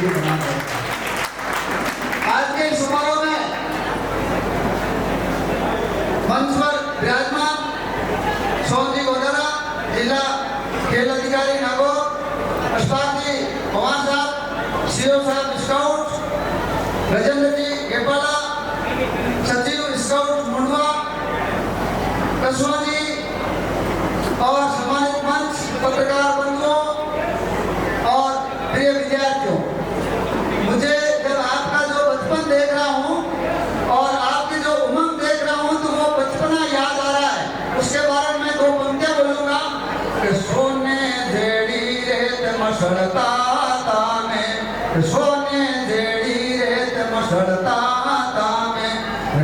भी बना है। आज के इस समारोह में मंच पर विराजमान सोनजी गोदारा, जिला खेल अधिकारी नागौर, अशफाक जी पवार साहब, सीओ साहब स्काउट, राजेंद्र जी गेपाला, सचिव स्काउट मुंडवा, कसवा जी और सम्मानित मंच, पत्रकार बंधुओं और प्रिय विद्यार्थियों, मुझे जब आपका जो बचपन देख रहा हूँ और आपकी जो उमंग देख रहा हूँ तो वो बचपना याद आ रहा है। उसके बारे में दो पंक्तियां बोलूंगा कि सोने जेड़ी रेत मसड़ता तामे, सोने जेड़ी रेत मसड़ता तामे,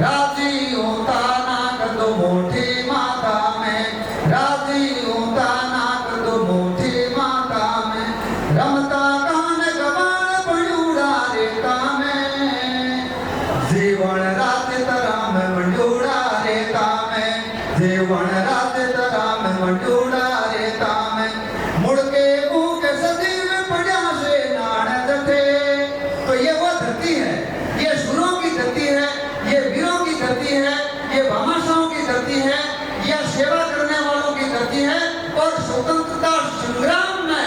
राजी होता ना कर दो मोटी माता में, राजी होता ना कर दो मोटी माता में, रमता कान गवान बड़ूड़ा रेता में, जीवन रात तरह में मंडूड़ा रेता में, जीवन रात तरह में मंडूड़ा रेता में, मुड़ के मुंह के सदी में पड़ा से नान दठे। तो ये वो धरती है, ये सुरों की धरती है, ये वीरों की धरती है, ये भामाशाहों की धरती है, यह सेवा करने वालों की धरती है और स्वतंत्रता संग्राम में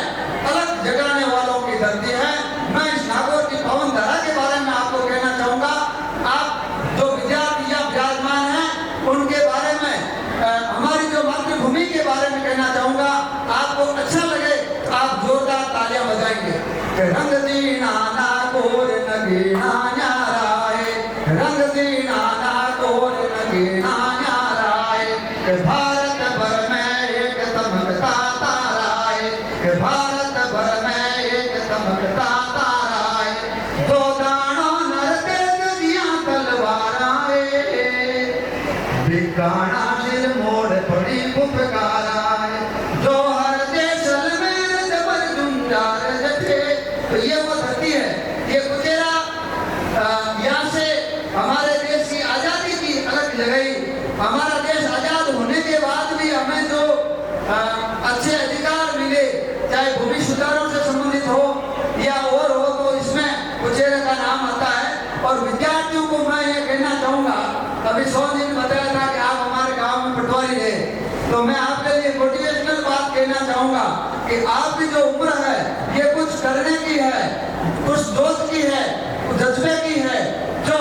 अलग जगाने वालों की धरती है। मैं इस नागौर की पवन धारा के बारे में आपको कहना चाहूंगा। आप जो विद्यार्थी या विराजमान हैं उनके बारे में, हमारी जो मातृभूमि के बारे में कहना चाहूंगा। आपको अच्छा लगे तो आप जोरदार तालियां बजाएंगे। रंग दीना नागौर नगीना न्याराए, रंग दीना नागौर नगीना न्याराए, भारत भर में एक चमकता तारा है, भारत भर में एक चमकता तारा है, दो दानों नर तेज दिया तलवारा है, बिकाना सिर मोड़ पड़ी फुफकारा है, जो हर देशल में जबर जुंजार जठे। तो ये वो धरती है, ये कुचेरा, यहाँ से हमारे देश की आजादी की अलग जगह। हमारा देश आजाद होने के बाद भी हमें जो अच्छे अधिकार मिले, चाहे भूमि सुधारों से संबंधित हो या और हो, तो इसमें कुचेरे का नाम आता है। और विद्यार्थियों को मैं ये कहना चाहूंगा, अभी 100 दिन बताया था कि आप हमारे गांव में पटवारी रहे, तो मैं आपके लिए मोटिवेशनल बात कहना चाहूंगा कि आपकी जो उम्र है ये कुछ करने की है, कुछ जोश की है, कुछ जज्बे की है। जो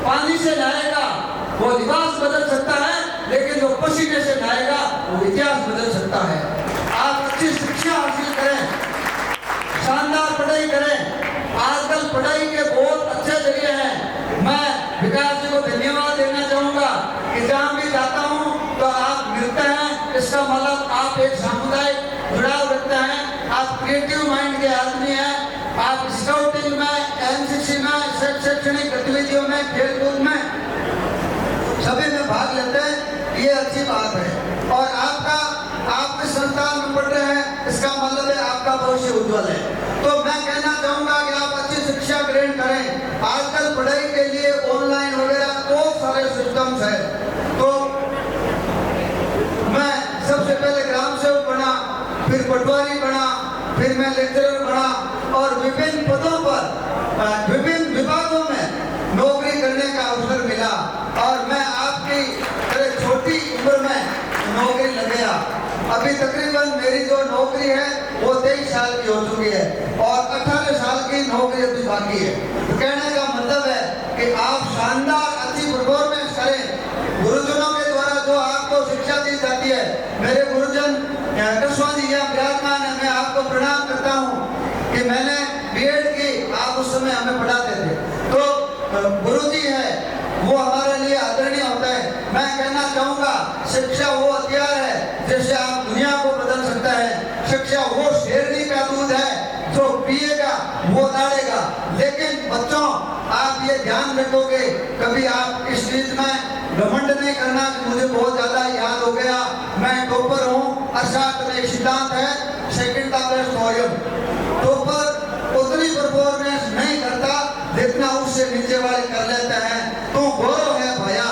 पानी से नहाएगा वो लिबास बदल सकता है, लेकिन जो पसीने से नहाएगा वो इतिहास बदल सकता है। आप अच्छी शिक्षा हासिल करें, शानदार पढ़ाई करें। आजकल पढ़ाई के बहुत अच्छे जरिए हैं। मैं विकास जी को धन्यवाद देना चाहूंगा कि जहाँ भी जाता हूँ तो आप मिलते हैं, इसका मतलब आप एक सामुदायिक जुड़ाव रखते हैं, आप क्रिएटिव माइंड के आदमी हैं, आप स्काउटिंग में, एनसीसी में, शैक्षणिक गतिविधियों में, खेलकूद में सभी में भाग लेते हैं। ये अच्छी बात है। और आप इस संस्थान में पढ़ रहे हैं, इसका मतलब है आपका भविष्य उज्जवल है। तो मैं कहना चाहूंगा कि आप अच्छी शिक्षा ग्रहण करें। आजकल पढ़ाई के लिए ऑनलाइन वगैरह बहुत सारे सिस्टम्स है। तो मैं सबसे पहले ग्राम सेवक बना, फिर पटवारी बना, फिर मैं लेक्चरर बना और विभिन्न पदों पर विभिन्न विभागों में नौकरी करने का अवसर मिला। और मैं आपकी छोटी उम्र में नौकरी लग गया। अभी तकरीबन मेरी जो नौकरी है वो 23 साल की हो चुकी है और 18 साल की नौकरी अभी बाकी है। तो कहने का मतलब है कि आप शानदार अच्छी परफॉर्मेंस करें। गुरुजनों के द्वारा जो आपको शिक्षा दी जाती है, मेरे गुरुजन कसवा जी यहाँ विराजमान है, मैं आपको प्रणाम करता हूँ कि मैंने बीएड की, आप उस समय हमें पढ़ाते थे। तो गुरुजी है वो हमारे लिए आदरणीय होता है। मैं कहना चाहूंगा शिक्षा वो हथियार है जिससे आप दुनिया को बदल सकता है। शिक्षा वो शेरनी का दूध है जो पिएगा वो दाढ़ेगा। लेकिन बच्चों, आप ये ध्यान रखोगे, कभी आप इस चीज में घमंड नहीं करना कि मुझे बहुत ज्यादा याद हो गया, मैं टॉपर हूँ। अर्थात में एक सिद्धांत है, सेकंड का बेस्ट वॉल्यूम। टॉपर उतनी परफॉर्मेंस नहीं करता जितना उससे नीचे वाले कर लेते हैं। तू गौरव है भैया,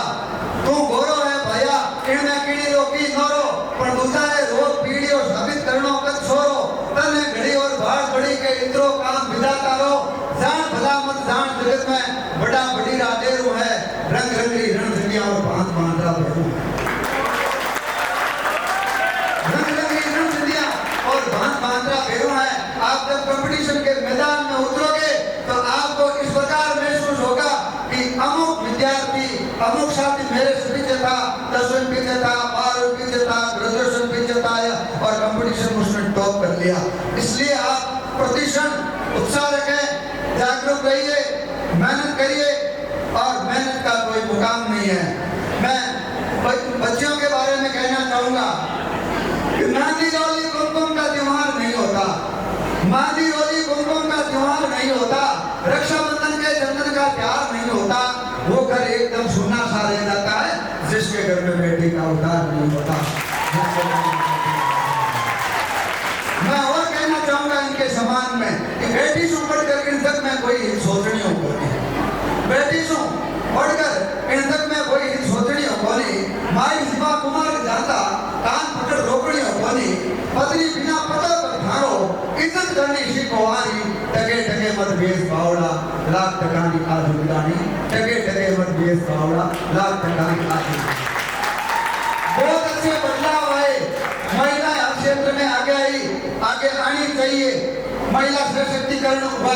तू गौरव है भैया, इनमें कीड़ी रोकी नोरो पर दूसरे रोज पीढ़ियों साबित करनो कद छोरो तने घड़ी और भाड़ बड़ी के इतरो काम विधाता रो मत जान जगत में बड़ा बड़ी राजेरू है रंग रंगली रणझंडियां और भांत भांतरा भेरू रंग रंगली रणझंडियां और भांत भांतरा भेरू है। आप जब कंपटीशन के मैदान में उतरोगे तो आपको इस प्रकार महसूस होगा कि अमुक विद्यार्थी अमुक साथी मेरे से पीछे था, 10वीं पीछे था, 12वीं पीछे था, ग्रेजुएशन पीछे था और कंपटीशन उसने टॉप कर लिया। इसलिए आप प्रतिशत उत्साह रखें, जागरूक रहिए, मेहनत करिए और मेहनत का कोई मुकाम नहीं है। मैं बच्चियों के बारे में कहना चाहूंगा कि मेहंदी रोली कुमकुम का त्योहार नहीं होता, मेहंदी रोली कुमकुम का त्योहार नहीं होता, रक्षाबंधन के चंदन का त्योहार नहीं होता। वो घर एकदम सुना सा रह जाता है जिसके घर में बेटी का उद्धार नहीं होता। मैं और कहना चाहूंगा इनके समान में कि बेटी से बढ़कर इन तक में कोई सोचनी हो बोली, बेटी से बढ़कर इन तक में कोई सोचनी हो बोली, माई शिवा कुमार जाता कान पकड़ रोकनी हो बोली, पत्नी बिना पता पर ठाड़ो इज्जत करनी सीखो आरी, टके टके मत बेस बावड़ा लाख टकानी आज उड़ानी, टके टके मत बेस बावड़ा लाख टकानी आज। बहुत अच्छे बदलाव आए, महिला हर क्षेत्र में आगे आनी चाहिए, महिला सशक्तिकरण हुआ।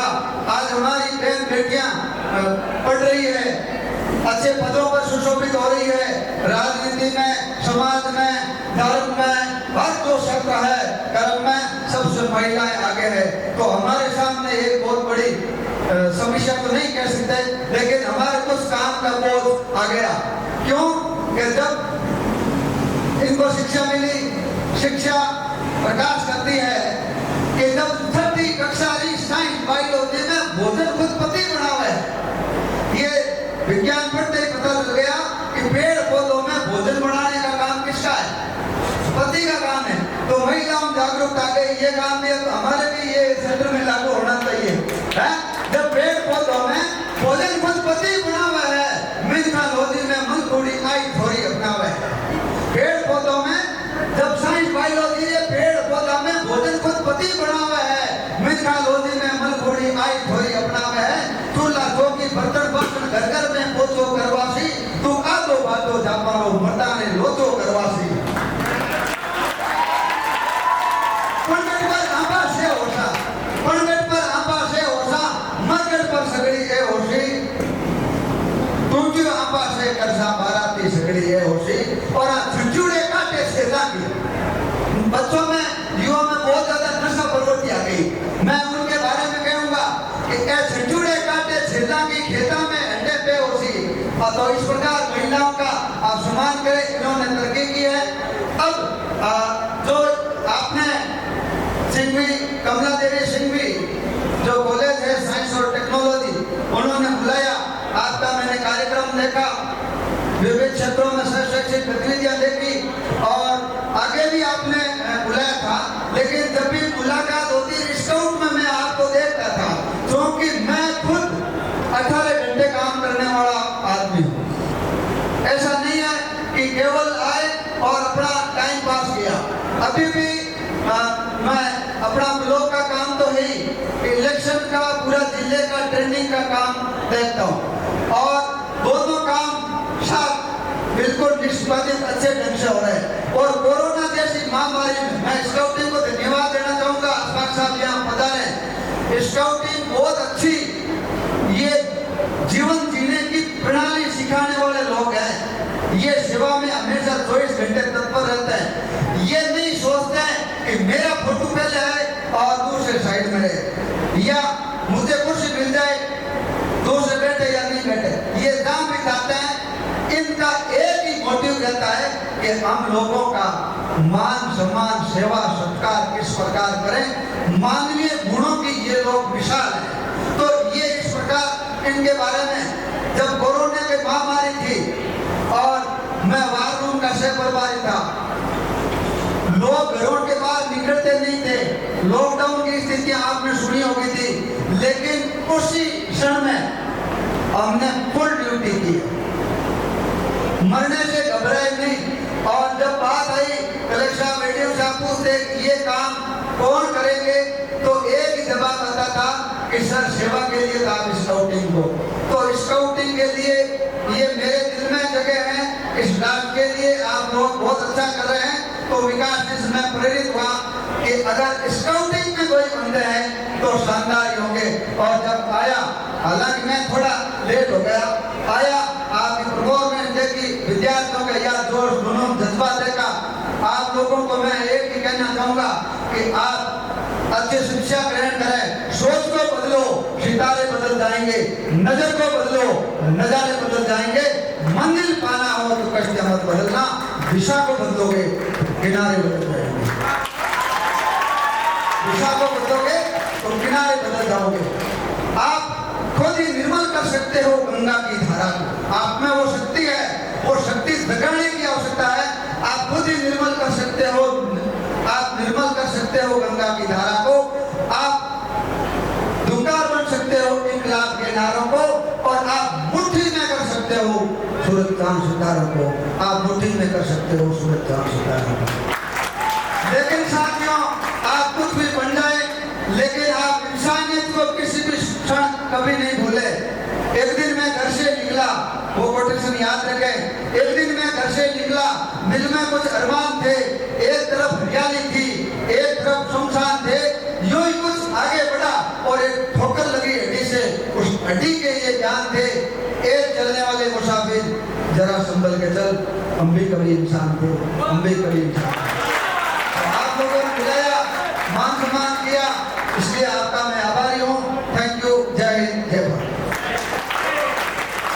आज हमारी बहन बेटियां पढ़ रही है, अच्छे पदों पर सुशोभित हो रही है, राजनीति में, समाज में, धर्म में, हर जो क्षेत्र है कर्म में सबसे महिलाएं आगे है। तो हमारे सामने एक बहुत बड़ी समस्या तो नहीं कह सकते, लेकिन हमारे कुछ काम का बोझ आ गया। क्यों कि जब इनको शिक्षा मिली, शिक्षा प्रकाश करती है कि जब 6वीं कक्षा साइंस बायोलॉजी में भोजन खुद पति बनावे, ये विज्ञान पढ़ते ही पता चल गया कि पेड़ पौधों में भोजन बनाने का काम किसका है? पति का काम है। तो महिलाओं जागरूकता के ये काम भी हमारे भी ये क्षेत्र में लागू होना चाहिए है? जब पेड़ पौधों में भोजन खुद पति बनावे है, मिथोलॉजी में मन थोड़ी आई थोड़ी अपनावे है। पेड़ पौधों में जब साइंस बायोलॉजी ये पेड़ पौधा में भोजन खुद पति बनावे है, मिथोलॉजी में मन थोड़ी आई थोड़ी अपनावे है। चूल्हा चौकी बर्तन बासन घर घर में पोछो करवासी, तू आदो बातो जापानो मर्दा ने लोचो करवासी। पंडित पर आंबा से होसा, पंडित पर आंबा से होसा, मरगट पर सगड़ी ए होसी, तुमकी आंबा से करसा बाराती सगड़ी ए होसी। और झुंझुड़े काटे से लागी बच्चों में, युवा में बहुत ज्यादा नशा प्रवृत्ति आ गई। मैं उनके बारे में कहूंगा कि ए झुंझुड़े काटे छेदा की खेता में अंडे पे होसी। तो इस प्रकार महिलाओं का आप सम्मान करें, इन्होंने तरक्की की है। अब जो आपने सिंघवी, कमला देवी सिंघवी जो कॉलेज है साइंस और टेक्नोलॉजी, उन्होंने बुलाया, आपका मैंने कार्यक्रम देखा, विभिन्न क्षेत्रों में शैक्षिक गतिविधियां देखी और आगे भी आपने बुलाया था। लेकिन जब भी मुलाकात होती स्काउट में मैं आपको देखता था, क्योंकि मैं खुद 18 घंटे काम करने वाला आदमी हूँ। ऐसा नहीं है कि केवल आए और अपना टाइम पास किया। अभी भी मैं अपना ब्लॉक का काम तो है ही, इलेक्शन का पूरा जिले का ट्रेनिंग का काम देखता हूँ और दोनों काम साथ बिल्कुल निष्पादित अच्छे ढंग से हो रहे हैं। और कोरोना जैसी महामारी में मैं स्काउटिंग को धन्यवाद देना चाहूंगा। अशफाक साहब यहाँ पधारे, स्काउटिंग बहुत अच्छी ये जीवन जीने की प्रणाली सिखाने वाले लोग हैं। ये सेवा में हमेशा 24 घंटे तत्पर रहते हैं। ये नहीं सोचते हैं कि मेरा फोटो पहले है और दूसरे साइड में रहे, या मुझे कुर्सी मिल जाए दूसरे बैठे या नहीं बैठे। ये दाम बिताते हैं। इनका एक ही मोटिव रहता है कि हम लोगों का मान सम्मान, सेवा, सत्कार किस प्रकार करें। मानवीय गुणों की ये लोग मिसाल है। तो ये इस प्रकार इनके बारे में, जब कोरोना की महामारी थी और मैं वार रूम का सह प्रभारी था, लोग घरों के बाहर निकलते नहीं थे। लॉकडाउन की स्थितियां आपने सुनी होगी थी, लेकिन उसी क्षण में हमने फुल ड्यूटी की, मरने से घबराए नहीं। और जब बात आई कलेक्टर साहब, एडीएम साहब पूछते ये काम कौन करेंगे, तो एक ही जवाब आता था कि सर सेवा के लिए तो आप स्काउटिंग को, तो स्काउटिंग के लिए ये मेरे दिल में जगह है। इस राष्ट्र के लिए आप लोग बहुत अच्छा कर रहे हैं, तो विकास जी मैं प्रेरित हुआ कि अगर स्काउटिंग में कोई बंदे हैं तो शानदार ही होंगे। और जब आया, हालांकि मैं थोड़ा लेट हो गया, आया आपकी परफॉर्मेंस देखी, विद्यार्थियों का याद जोश जुनून जज्बा देखा। आप लोगों को मैं एक ही कहना चाहूंगा कि आप अच्छी शिक्षा ग्रहण करें, सोच को बदलो, सितारे बदल जाएंगे, नजर को बदलो, नजारे बदल जाएंगे। मंजिल पाना हो तो कष्ट मत बदलना, दिशा को बदलोगे किनारे बदल जाएंगे, दिशा को बदलोगे तो किनारे बदल जाओगे। आप खुद ही निर्मल कर सकते हो गंगा की धारा को, आप में वो शक्ति है, वो शक्ति जगाने की आवश्यकता है। आप खुद ही निर्मल कर सकते हो, आप निर्मल कर सकते हो गंगा की धारा को, आप दुकार बन सकते हो इनकलाब के नारों को, और आप मुट्ठी में कर सकते हो सूरज चांद सितारों को, आप मुट्ठी में कर सकते हो सूरज चांद सितारों को। लेकिन साथियों, आप कुछ भी बन जाए, लेकिन आप इंसानियत को किसी भी क्षण कभी नहीं भूले। एक दिन मैं घर से निकला, वो कोटेशन याद रखें, एक दिन मैं घर से निकला, दिल में कुछ अरमान थे, एक तरफ हरियाली थी, एक तरफ सुनसान थे, यूं ही कुछ आगे बढ़ा और एक ठोकर लगी हड्डी से, उस हड्डी के ये जान थे, एक चलने वाले मुसाफिर जरा संभल के चल, हम भी कभी इंसान थे, हम भी कभी इंसान।